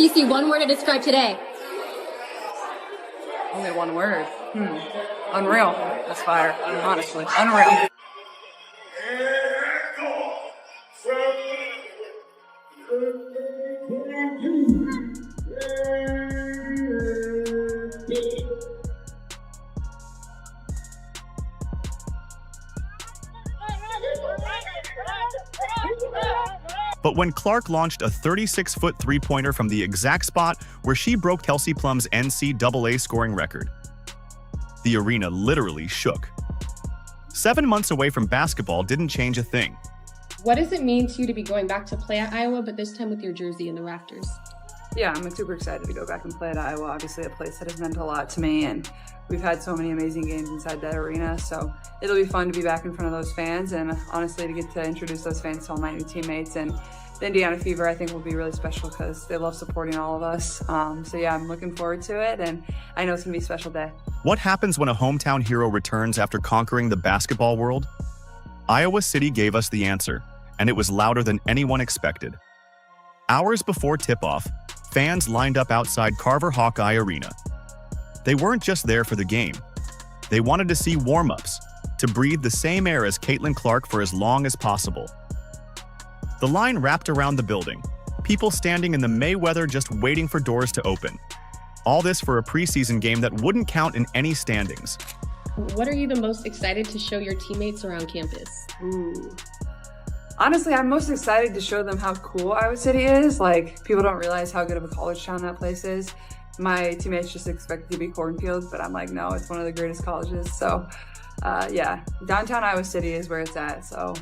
CC, one word to describe today. Only one word. Unreal. That's fire. Honestly, unreal. But when Clark launched a 36-foot three-pointer from the exact spot where she broke Kelsey Plum's NCAA scoring record, the arena literally shook. 7 months away from basketball didn't change a thing. What does it mean to you to be going back to play at Iowa, but this time with your jersey in the rafters? Yeah, I'm super excited to go back and play at Iowa. Obviously, a place that has meant a lot to me, and we've had so many amazing games inside that arena. So it'll be fun to be back in front of those fans, and honestly, to get to introduce those fans to all my new teammates. And the Indiana Fever, I think, will be really special because they love supporting all of us. So yeah, I'm looking forward to it, and I know it's gonna be a special day. What happens when a hometown hero returns after conquering the basketball world? Iowa City gave us the answer, and it was louder than anyone expected. Hours before tip-off, fans lined up outside Carver-Hawkeye Arena. They weren't just there for the game. They wanted to see warm-ups, to breathe the same air as Caitlin Clark for as long as possible. The line wrapped around the building, people standing in the May weather just waiting for doors to open. All this for a preseason game that wouldn't count in any standings. What are you the most excited to show your teammates around campus? Honestly, I'm most excited to show them how cool Iowa City is. Like, people don't realize how good of a college town that place is. My teammates just expect it to be cornfields, but I'm like, no, it's one of the greatest colleges. So, yeah, downtown Iowa City is where it's at. So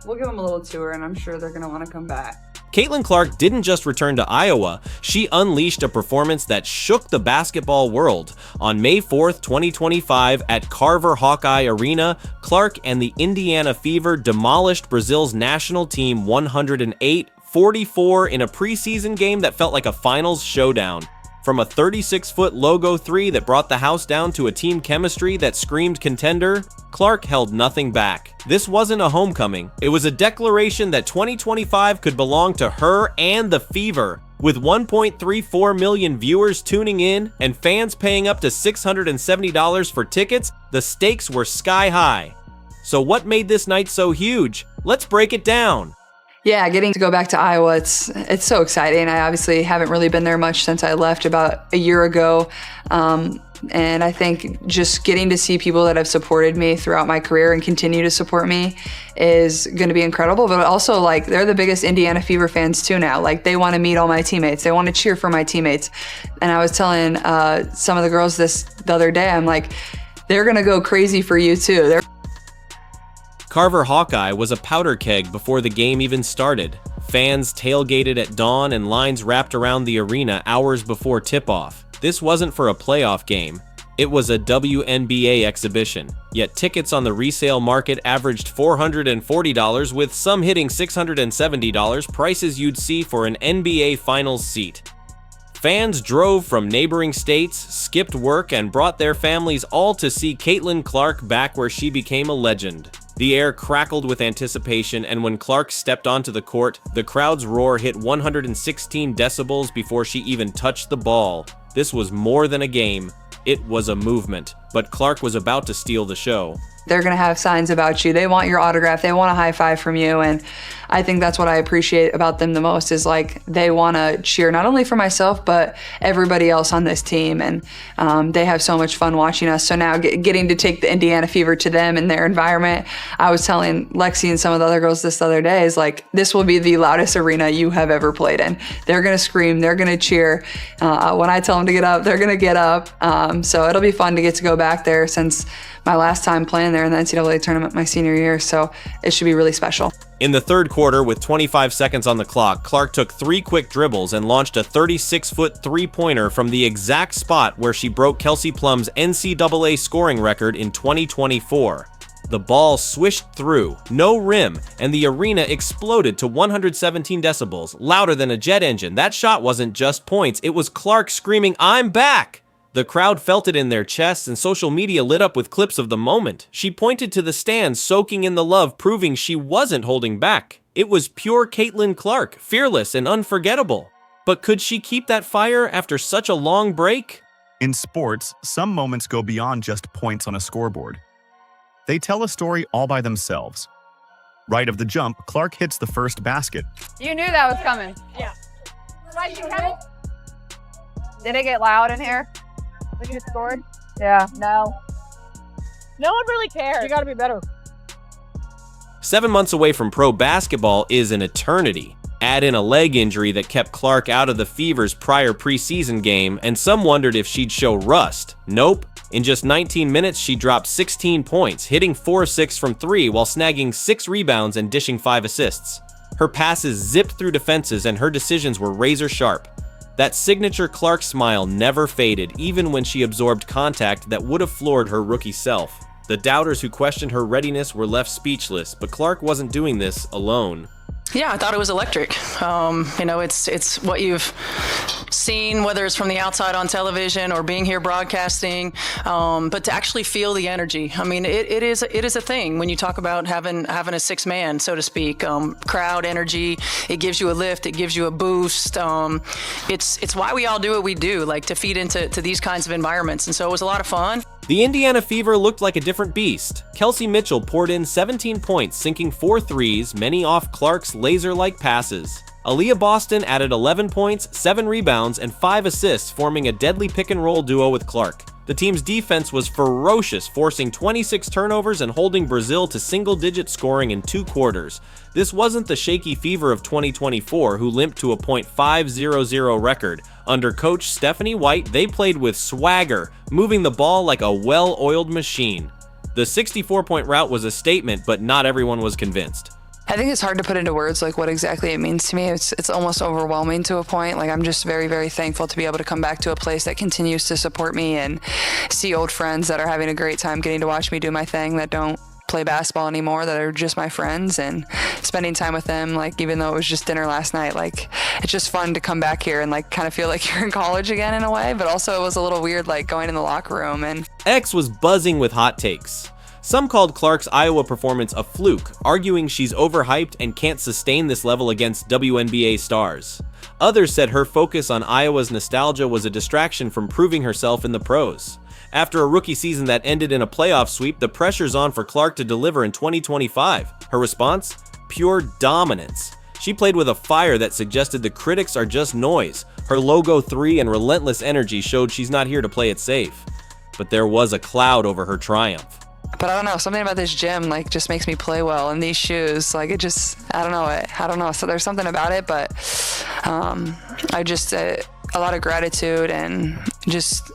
we'll give them a little tour, and I'm sure they're going to want to come back. Caitlin Clark didn't just return to Iowa, she unleashed a performance that shook the basketball world. On May 4th, 2025, at Carver-Hawkeye Arena, Clark and the Indiana Fever demolished Brazil's national team 108-44 in a preseason game that felt like a finals showdown. From a 36-foot logo three that brought the house down to a team chemistry that screamed contender, Clark held nothing back. This wasn't a homecoming. It was a declaration that 2025 could belong to her and the Fever. With 1.34 million viewers tuning in and fans paying up to $670 for tickets, the stakes were sky high. So what made this night so huge? Let's break it down. Yeah, getting to go back to Iowa, it's so exciting. I obviously haven't really been there much since I left about a year ago. And I think just getting to see people that have supported me throughout my career and continue to support me is going to be incredible. But also, like, they're the biggest Indiana Fever fans too now. Like, they want to meet all my teammates. They want to cheer for my teammates. And I was telling some of the girls this the other day, I'm like, they're going to go crazy for you too. Carver-Hawkeye was a powder keg before the game even started. Fans tailgated at dawn and lines wrapped around the arena hours before tip-off. This wasn't for a playoff game. It was a WNBA exhibition. Yet tickets on the resale market averaged $440, with some hitting $670, prices you'd see for an NBA Finals seat. Fans drove from neighboring states, skipped work, and brought their families all to see Caitlin Clark back where she became a legend. The air crackled with anticipation, and when Clark stepped onto the court, the crowd's roar hit 116 decibels before she even touched the ball. This was more than a game, it was a movement, but Clark was about to steal the show. They're going to have signs about you. They want your autograph. They want a high five from you. And I think that's what I appreciate about them the most is, like, they want to cheer not only for myself, but everybody else on this team. And they have so much fun watching us. So now getting to take the Indiana Fever to them and their environment, I was telling Lexi and some of the other girls this other day, is like, this will be the loudest arena you have ever played in. They're going to scream. They're going to cheer. When I tell them to get up, they're going to get up. So it'll be fun to get to go back there since my last time playing there in the NCAA tournament my senior year, so it should be really special. In the third quarter, with 25 seconds on the clock, Clark took 3 quick dribbles and launched a 36-foot three-pointer from the exact spot where she broke Kelsey Plum's NCAA scoring record in 2024. The ball swished through, no rim, and the arena exploded to 117 decibels, louder than a jet engine. That shot wasn't just points, it was Clark screaming, "I'm back!" The crowd felt it in their chests, and social media lit up with clips of the moment. She pointed to the stands, soaking in the love, proving she wasn't holding back. It was pure Caitlin Clark, fearless and unforgettable. But could she keep that fire after such a long break? In sports, some moments go beyond just points on a scoreboard. They tell a story all by themselves. Right of the jump, Clark hits the first basket. You knew that was coming. Yeah. Did it get loud in here? When you scored? Yeah. No. No one really cares. You gotta be better. 7 months away from pro basketball is an eternity. Add in a leg injury that kept Clark out of the Fever's prior preseason game, and some wondered if she'd show rust. Nope. In just 19 minutes, she dropped 16 points, hitting 4 of 6 from 3 while snagging 6 rebounds and dishing 5 assists. Her passes zipped through defenses and her decisions were razor sharp. That signature Clark smile never faded, even when she absorbed contact that would have floored her rookie self. The doubters who questioned her readiness were left speechless, but Clark wasn't doing this alone. Yeah, I thought it was electric. It's what you've seen, whether it's from the outside on television or being here broadcasting, but to actually feel the energy. I mean, it is a thing when you talk about having a six man, so to speak, crowd energy. It gives you a lift. It gives you a boost. It's why we all do what we do, like to feed into these kinds of environments. And so it was a lot of fun. The Indiana Fever looked like a different beast. Kelsey Mitchell poured in 17 points, sinking 4 threes, many off Clark's laser-like passes. Aaliyah Boston added 11 points, 7 rebounds, and 5 assists, forming a deadly pick-and-roll duo with Clark. The team's defense was ferocious, forcing 26 turnovers and holding Brazil to single-digit scoring in 2 quarters. This wasn't the shaky Fever of 2024, who limped to a .500 record. Under coach Stephanie White, they played with swagger, moving the ball like a well-oiled machine. The 64-point rout was a statement, but not everyone was convinced. I think it's hard to put into words like what exactly it means to me. It's almost overwhelming to a point. Like I'm just very, very thankful to be able to come back to a place that continues to support me and see old friends that are having a great time getting to watch me do my thing, that don't play basketball anymore, that are just my friends, and spending time with them. Like even though it was just dinner last night, like it's just fun to come back here and like kind of feel like you're in college again in a way, but also it was a little weird like going in the locker room. And X was buzzing with hot takes. Some called Clark's Iowa performance a fluke, arguing she's overhyped and can't sustain this level against WNBA stars. Others said her focus on Iowa's nostalgia was a distraction from proving herself in the pros. After a rookie season that ended in a playoff sweep, the pressure's on for Clark to deliver in 2025. Her response? Pure dominance. She played with a fire that suggested the critics are just noise. Her logo 3 and relentless energy showed she's not here to play it safe. But there was a cloud over her triumph. But I don't know, something about this gym like just makes me play well, and these shoes, like it just, I don't know. So there's something about it, but I just, a lot of gratitude and just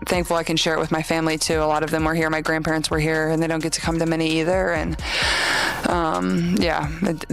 thankful I can share it with my family too. A lot of them were here, my grandparents were here, and they don't get to come to many either. And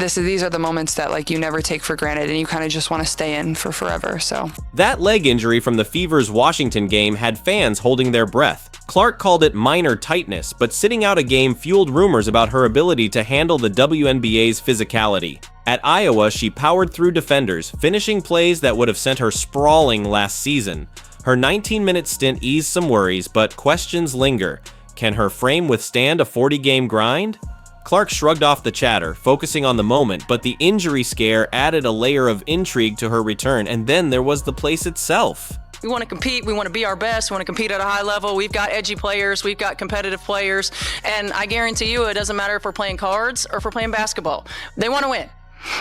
these are the moments that like you never take for granted and you kind of just want to stay in for forever. So that leg injury from the Fever's Washington game had fans holding their breath. Clark called it minor tightness, but sitting out a game fueled rumors about her ability to handle the WNBA's physicality. At Iowa, she powered through defenders, finishing plays that would have sent her sprawling last season. Her 19-minute stint eased some worries, but questions linger. Can her frame withstand a 40-game grind? Clark shrugged off the chatter, focusing on the moment, but the injury scare added a layer of intrigue to her return, and then there was the place itself. We want to compete. We want to be our best. We want to compete at a high level. We've got edgy players. We've got competitive players. And I guarantee you, it doesn't matter if we're playing cards or if we're playing basketball. They want to win.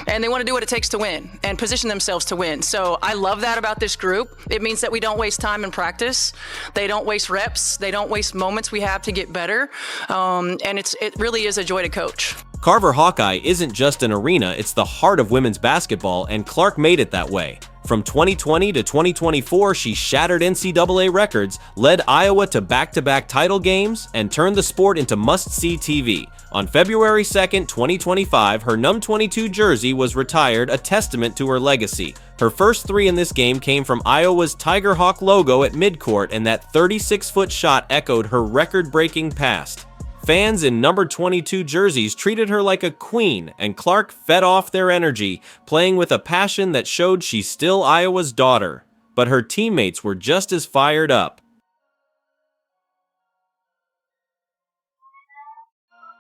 And they want to do what it takes to win and position themselves to win. So I love that about this group. It means that we don't waste time in practice. They don't waste reps. They don't waste moments we have to get better. And it really is a joy to coach. Carver-Hawkeye isn't just an arena, it's the heart of women's basketball, and Clark made it that way. From 2020 to 2024, she shattered NCAA records, led Iowa to back-to-back title games, and turned the sport into must-see TV. On February 2nd, 2025, her Num 22 jersey was retired, a testament to her legacy. Her first 3 in this game came from Iowa's Tiger Hawk logo at midcourt, and that 36-foot shot echoed her record-breaking past. Fans in number 22 jerseys treated her like a queen, and Clark fed off their energy, playing with a passion that showed she's still Iowa's daughter. But her teammates were just as fired up.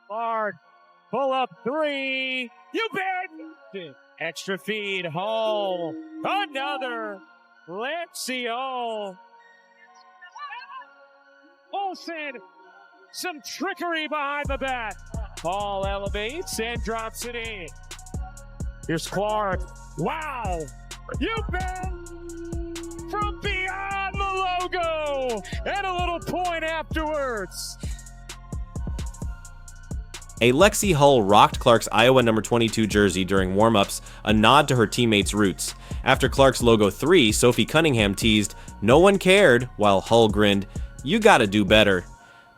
Clark, pull up 3. You bet. Extra feed, Hall. Another. Lexi Hall. Olsen. Some trickery behind the bat. Hall elevates and drops it in. Here's Clark. Wow. You bet. From beyond the logo. And a little point afterwards. A Lexi Hull rocked Clark's Iowa number 22 jersey during warm-ups, a nod to her teammates' roots. After Clark's logo 3, Sophie Cunningham teased, "No one cared," while Hull grinned, "You gotta do better."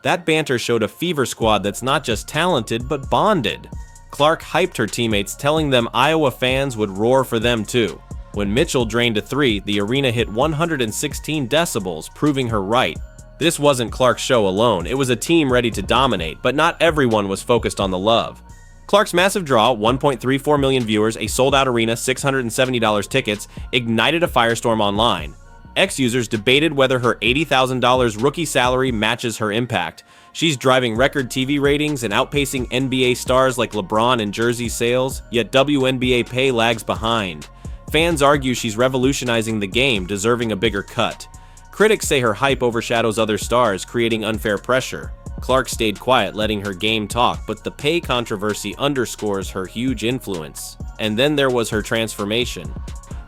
That banter showed a Fever squad that's not just talented, but bonded. Clark hyped her teammates, telling them Iowa fans would roar for them too. When Mitchell drained a 3, the arena hit 116 decibels, proving her right. This wasn't Clark's show alone, it was a team ready to dominate, but not everyone was focused on the love. Clark's massive draw, 1.34 million viewers, a sold-out arena, $670 tickets, ignited a firestorm online. Ex-users debated whether her $80,000 rookie salary matches her impact. She's driving record TV ratings and outpacing NBA stars like LeBron and jersey sales, yet WNBA pay lags behind. Fans argue she's revolutionizing the game, deserving a bigger cut. Critics say her hype overshadows other stars, creating unfair pressure. Clark stayed quiet, letting her game talk, but the pay controversy underscores her huge influence. And then there was her transformation.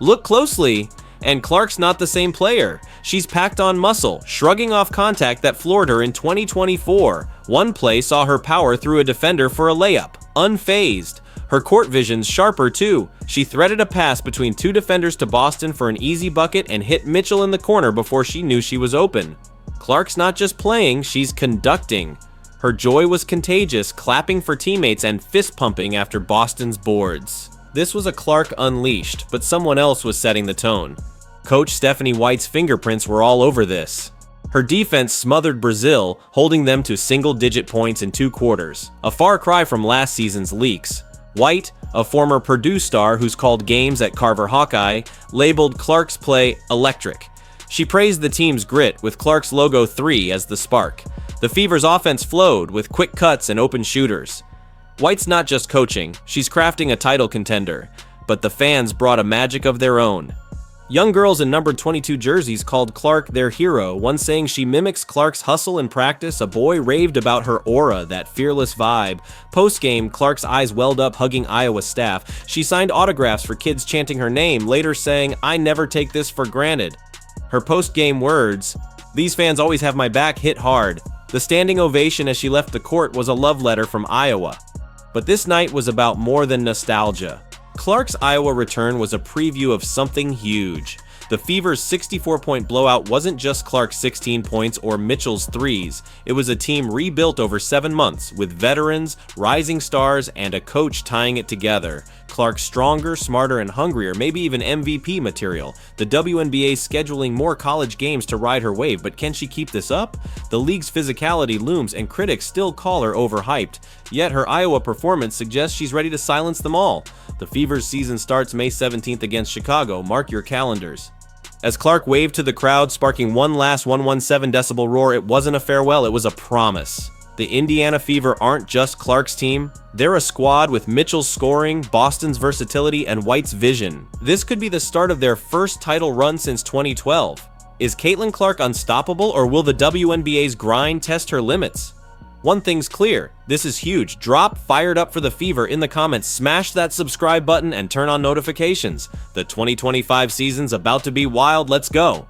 Look closely, and Clark's not the same player. She's packed on muscle, shrugging off contact that floored her in 2024. One play saw her power through a defender for a layup, unfazed. Her court vision's sharper too. She threaded a pass between 2 defenders to Boston for an easy bucket and hit Mitchell in the corner before she knew she was open. Clark's not just playing, she's conducting. Her joy was contagious, clapping for teammates and fist-pumping after Boston's boards. This was a Clark unleashed, but someone else was setting the tone. Coach Stephanie White's fingerprints were all over this. Her defense smothered Brazil, holding them to single-digit points in 2 quarters, a far cry from last season's leaks. White, a former Purdue star who's called games at Carver-Hawkeye, labeled Clark's play electric. She praised the team's grit, with Clark's logo 3 as the spark. The Fever's offense flowed, with quick cuts and open shooters. White's not just coaching, she's crafting a title contender. But the fans brought a magic of their own. Young girls in numbered 22 jerseys called Clark their hero, one saying she mimics Clark's hustle in practice. A boy raved about her aura, that fearless vibe. Post-game, Clark's eyes welled up hugging Iowa staff. She signed autographs for kids chanting her name, later saying, "I never take this for granted." Her post-game words, "These fans always have my back," hit hard. The standing ovation as she left the court was a love letter from Iowa. But this night was about more than nostalgia. Clark's Iowa return was a preview of something huge. The Fever's 64-point blowout wasn't just Clark's 16 points or Mitchell's 3s. It was a team rebuilt over 7 months, with veterans, rising stars, and a coach tying it together. Clark stronger, smarter, and hungrier, maybe even MVP material. The WNBA's scheduling more college games to ride her wave, but can she keep this up? The league's physicality looms, and critics still call her overhyped. Yet her Iowa performance suggests she's ready to silence them all. The Fever's season starts May 17th against Chicago. Mark your calendars. As Clark waved to the crowd, sparking one last 117 decibel roar, it wasn't a farewell, it was a promise. The Indiana Fever aren't just Clark's team. They're a squad with Mitchell's scoring, Boston's versatility, and White's vision. This could be the start of their first title run since 2012. Is Caitlin Clark unstoppable, or will the WNBA's grind test her limits? One thing's clear, this is huge. Drop Fired Up for the Fever in the comments, smash that subscribe button, and turn on notifications. The 2025 season's about to be wild, let's go!